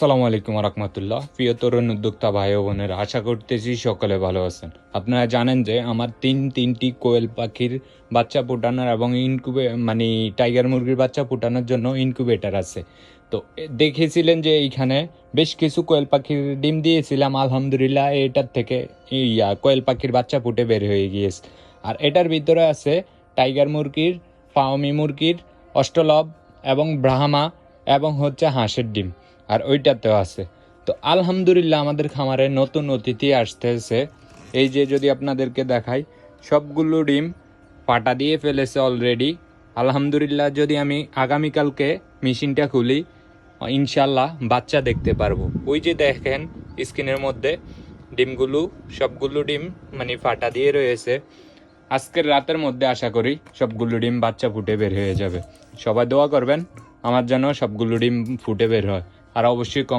আসসালামু আলাইকুম রহমতুল্লাহ। প্রিয় তরুণ উদ্যোক্তা ভাই ও বোনেরা, আশা করতেছি সকলে ভালো আছেন। আপনারা জানেন যে আমার তিনটি কোয়েল পাখির বাচ্চা ফুটানোর এবং টাইগার মুরগির বাচ্চা ফুটানোর জন্য ইনকিউবেটর আছে। তো দেখেছিলেন যে এইখানে বেশ কিছু কোয়েল পাখির ডিম দিয়েছিলাম, আলহামদুলিল্লাহ এটার থেকে কোয়েল পাখির বাচ্চা ফুটে বের হয়ে গিয়েছে। আর এটার ভিতরে আছে টাইগার মুরগির, ফাওমি মুরগির, অষ্টলব এবং ব্রাহ্মা এবং হচ্ছে হাঁসের ডিম। আর ওইটাতেও আছে। তো আলহামদুলিল্লাহ আমাদের খামারে নতুন অতিথি আসতেছে। এই যে যদি আপনাদেরকে দেখাই, সবগুলো ডিম ফাটা দিয়ে ফেলেছে অলরেডি। আলহামদুলিল্লাহ যদি আমি আগামীকালকে মেশিনটা খুলি, ইনশাল্লাহ বাচ্চা দেখতে পারবো। ওই যে দেখেন স্ক্রিনের মধ্যে ডিমগুলো, সবগুলো ডিম ফাটা দিয়ে রয়েছে। আজকের রাতের মধ্যে আশা করি সবগুলো ডিম বাচ্চা ফুটে বের হয়ে যাবে। সবাই দোয়া করবেন আমার যেন সবগুলো ডিম ফুটে বের হয়। আর অবশ্যই